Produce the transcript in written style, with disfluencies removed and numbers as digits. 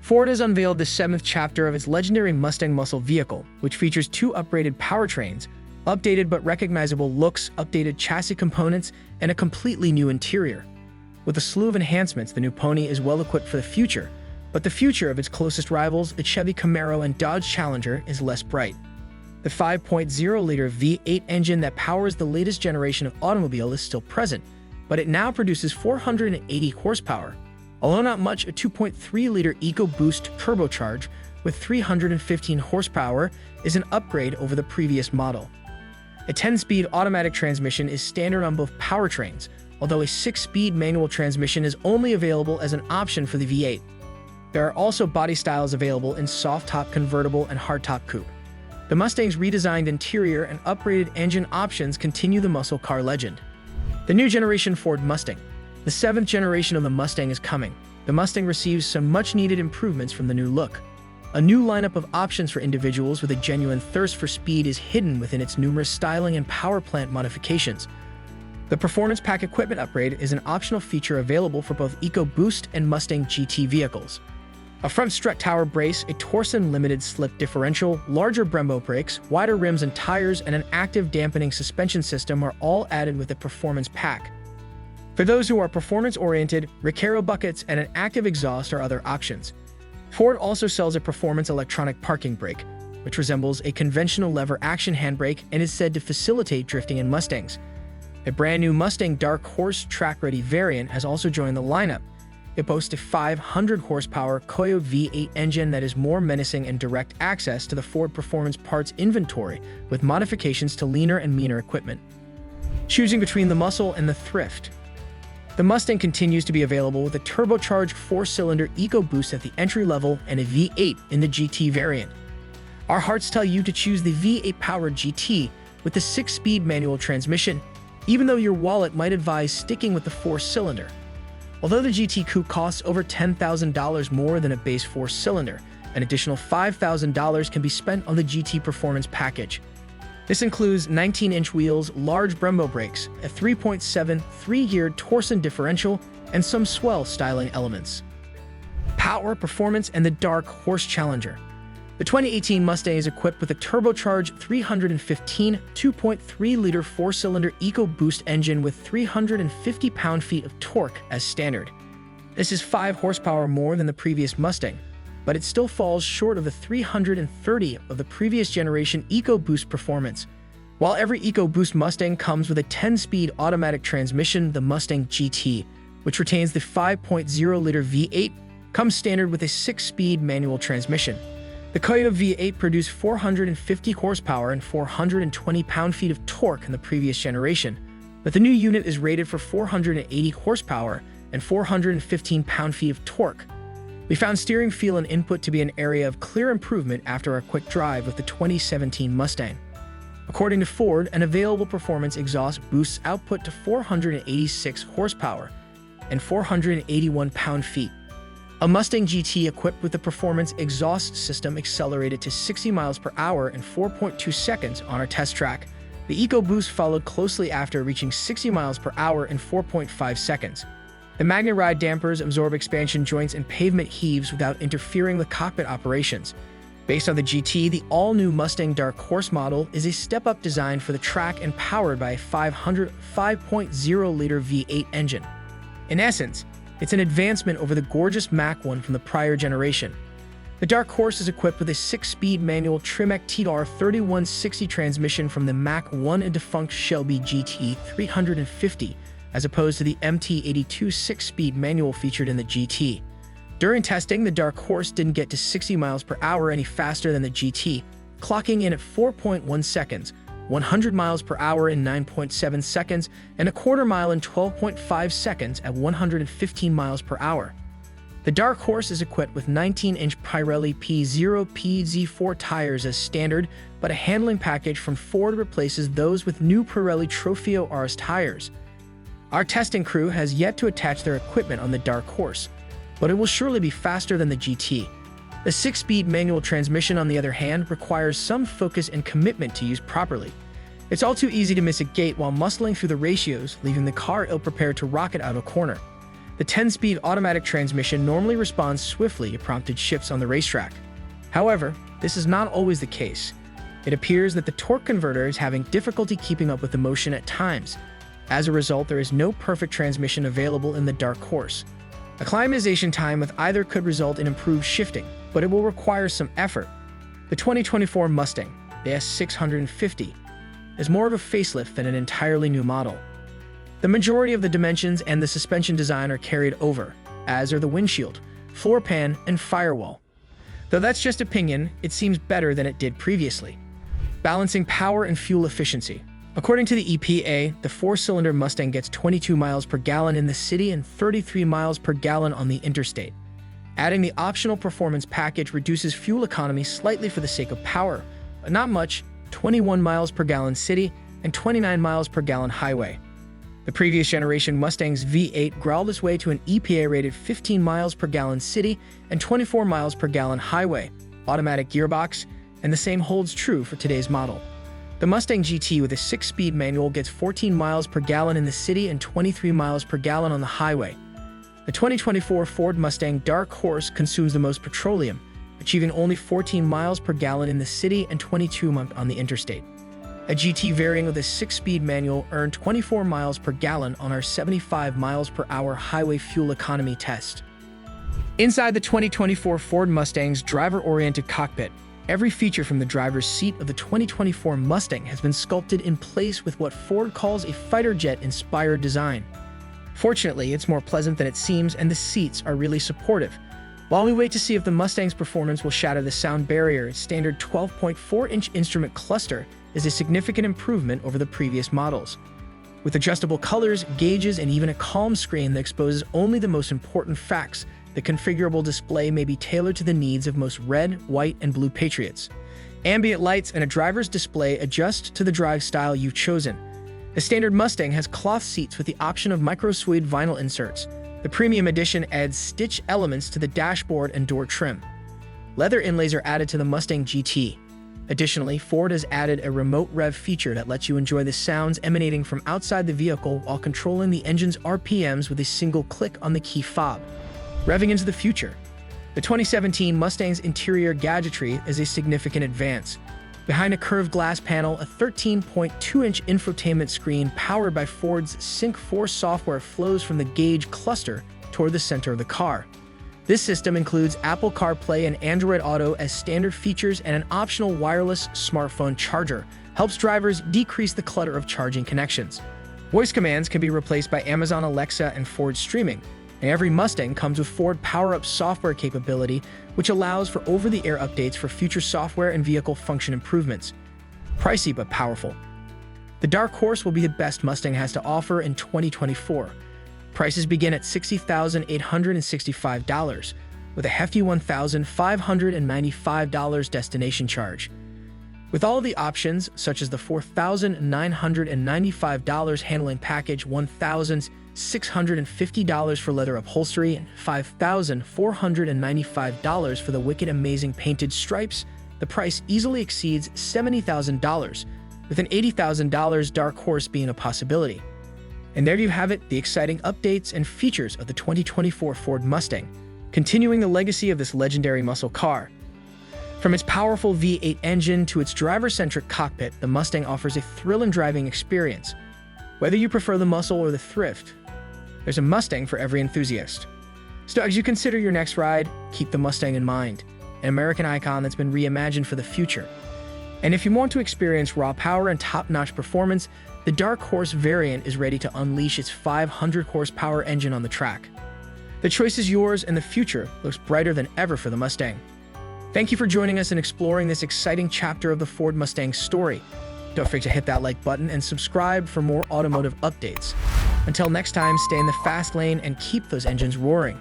Ford has unveiled the seventh chapter of its legendary Mustang muscle vehicle, which features two upgraded powertrains, updated but recognizable looks, updated chassis components, and a completely new interior. With a slew of enhancements, the new pony is well equipped for the future, but the future of its closest rivals, the Chevy Camaro and Dodge Challenger, is less bright. The 5.0-liter V8 engine that powers the latest generation of automobile is still present, but it now produces 480 horsepower. Although not much, a 2.3-liter EcoBoost turbocharge with 315 horsepower is an upgrade over the previous model. A 10-speed automatic transmission is standard on both powertrains, although a 6-speed manual transmission is only available as an option for the V8. There are also body styles available in soft-top convertible and hardtop coupe. The Mustang's redesigned interior and upgraded engine options continue the muscle car legend. The new generation Ford Mustang. The seventh generation of the Mustang is coming. The Mustang receives some much-needed improvements from the new look. A new lineup of options for individuals with a genuine thirst for speed is hidden within its numerous styling and power plant modifications. The Performance Pack equipment upgrade is an optional feature available for both EcoBoost and Mustang GT vehicles. A front strut tower brace, a Torsen limited slip differential, larger Brembo brakes, wider rims and tires, and an active dampening suspension system are all added with the Performance Pack. For those who are performance-oriented, Recaro buckets and an active exhaust are other options. Ford also sells a performance electronic parking brake, which resembles a conventional lever-action handbrake and is said to facilitate drifting in Mustangs. A brand new Mustang Dark Horse track-ready variant has also joined the lineup. It boasts a 500-horsepower Coyote V8 engine that is more menacing and direct access to the Ford Performance parts inventory, with modifications to leaner and meaner equipment. Choosing between the muscle and the thrift. The Mustang continues to be available with a turbocharged 4-cylinder EcoBoost at the entry level and a V8 in the GT variant. Our hearts tell you to choose the V8-powered GT with the 6-speed manual transmission, even though your wallet might advise sticking with the 4-cylinder. Although the GT Coupe costs over $10,000 more than a base 4-cylinder, an additional $5,000 can be spent on the GT Performance package. This includes 19-inch wheels, large Brembo brakes, a 3.7 3-geared Torsen differential, and some swell styling elements. Power, performance, and the Dark Horse Challenger. The 2018 Mustang is equipped with a turbocharged 315 2.3-liter 4-cylinder EcoBoost engine with 350 pound-feet of torque as standard. This is 5 horsepower more than the previous Mustang, but it still falls short of the 330 of the previous generation EcoBoost performance. While every EcoBoost Mustang comes with a 10-speed automatic transmission, the Mustang GT, which retains the 5.0-liter V8, comes standard with a 6-speed manual transmission. The Coyote V8 produced 450 horsepower and 420 pound-feet of torque in the previous generation, but the new unit is rated for 480 horsepower and 415 pound-feet of torque. We found steering feel and input to be an area of clear improvement after our quick drive with the 2017 Mustang. According to Ford, an available performance exhaust boosts output to 486 horsepower and 481 pound-feet. A Mustang GT equipped with the performance exhaust system accelerated to 60 miles per hour in 4.2 seconds on our test track. The EcoBoost followed closely after reaching 60 miles per hour in 4.5 seconds. The MagneRide dampers absorb expansion joints and pavement heaves without interfering with cockpit operations. Based on the GT, the all-new Mustang Dark Horse model is a step-up design for the track and powered by a 5.0-liter V8 engine. In essence, it's an advancement over the gorgeous Mach 1 from the prior generation. The Dark Horse is equipped with a 6-speed manual Tremec TR3160 transmission from the Mach 1 and defunct Shelby GT 350, as opposed to the MT82 6-speed manual featured in the GT. During testing, the Dark Horse didn't get to 60 miles per hour any faster than the GT, clocking in at 4.1 seconds, 100 miles per hour in 9.7 seconds, and a quarter mile in 12.5 seconds at 115 miles per hour. The Dark Horse is equipped with 19-inch Pirelli P0 PZ4 tires as standard, but a handling package from Ford replaces those with new Pirelli Trofeo RS tires. Our testing crew has yet to attach their equipment on the Dark Horse, but it will surely be faster than the GT. The 6-speed manual transmission, on the other hand, requires some focus and commitment to use properly. It's all too easy to miss a gate while muscling through the ratios, leaving the car ill-prepared to rocket out of a corner. The 10-speed automatic transmission normally responds swiftly to prompted shifts on the racetrack. However, this is not always the case. It appears that the torque converter is having difficulty keeping up with the motion at times. As a result, there is no perfect transmission available in the Dark Horse. Acclimatization time with either could result in improved shifting, but it will require some effort. The 2024 Mustang, the S650, is more of a facelift than an entirely new model. The majority of the dimensions and the suspension design are carried over, as are the windshield, floor pan, and firewall. Though that's just opinion, it seems better than it did previously. Balancing power and fuel efficiency. According to the EPA, the 4-cylinder Mustang gets 22 miles per gallon in the city and 33 miles per gallon on the interstate. Adding the optional performance package reduces fuel economy slightly for the sake of power, but not much, 21 miles per gallon city and 29 miles per gallon highway. The previous generation Mustang's V8 growled its way to an EPA-rated 15 miles per gallon city and 24 miles per gallon highway, automatic gearbox, and the same holds true for today's model. The Mustang GT with a 6-speed manual gets 14 miles per gallon in the city and 23 miles per gallon on the highway. The 2024 Ford Mustang Dark Horse consumes the most petroleum, achieving only 14 miles per gallon in the city and 22 on the interstate. A GT variant with a 6-speed manual earned 24 miles per gallon on our 75 miles per hour highway fuel economy test. Inside the 2024 Ford Mustang's driver-oriented cockpit, every feature from the driver's seat of the 2024 Mustang has been sculpted in place with what Ford calls a fighter jet-inspired design. Fortunately, it's more pleasant than it seems, and the seats are really supportive. While we wait to see if the Mustang's performance will shatter the sound barrier, its standard 12.4-inch instrument cluster is a significant improvement over the previous models. With adjustable colors, gauges, and even a calm screen that exposes only the most important facts, the configurable display may be tailored to the needs of most red, white, and blue patriots. Ambient lights and a driver's display adjust to the drive style you've chosen. The standard Mustang has cloth seats with the option of micro-suede vinyl inserts. The premium edition adds stitch elements to the dashboard and door trim. Leather inlays are added to the Mustang GT. Additionally, Ford has added a remote rev feature that lets you enjoy the sounds emanating from outside the vehicle while controlling the engine's RPMs with a single click on the key fob. Revving into the future. The 2017 Mustang's interior gadgetry is a significant advance. Behind a curved glass panel, a 13.2-inch infotainment screen powered by Ford's Sync 4 software flows from the gauge cluster toward the center of the car. This system includes Apple CarPlay and Android Auto as standard features, and an optional wireless smartphone charger helps drivers decrease the clutter of charging connections. Voice commands can be replaced by Amazon Alexa and Ford Streaming, and every Mustang comes with Ford Power-Up software capability, which allows for over-the-air updates for future software and vehicle function improvements. Pricey but powerful. The Dark Horse will be the best Mustang has to offer in 2024. Prices begin at $60,865, with a hefty $1,595 destination charge. With all of the options, such as the $4,995 handling package, $1,650 for leather upholstery, and $5,495 for the wicked amazing painted stripes, the price easily exceeds $70,000, with an $80,000 Dark Horse being a possibility. And there you have it, the exciting updates and features of the 2024 Ford Mustang, continuing the legacy of this legendary muscle car. From its powerful V8 engine to its driver-centric cockpit, the Mustang offers a thrill and driving experience. Whether you prefer the muscle or the thrift, there's a Mustang for every enthusiast. So as you consider your next ride, keep the Mustang in mind, an American icon that's been reimagined for the future. And if you want to experience raw power and top-notch performance, the Dark Horse variant is ready to unleash its 500-horsepower engine on the track. The choice is yours, and the future looks brighter than ever for the Mustang. Thank you for joining us in exploring this exciting chapter of the Ford Mustang story. Don't forget to hit that like button and subscribe for more automotive updates. Until next time, stay in the fast lane and keep those engines roaring.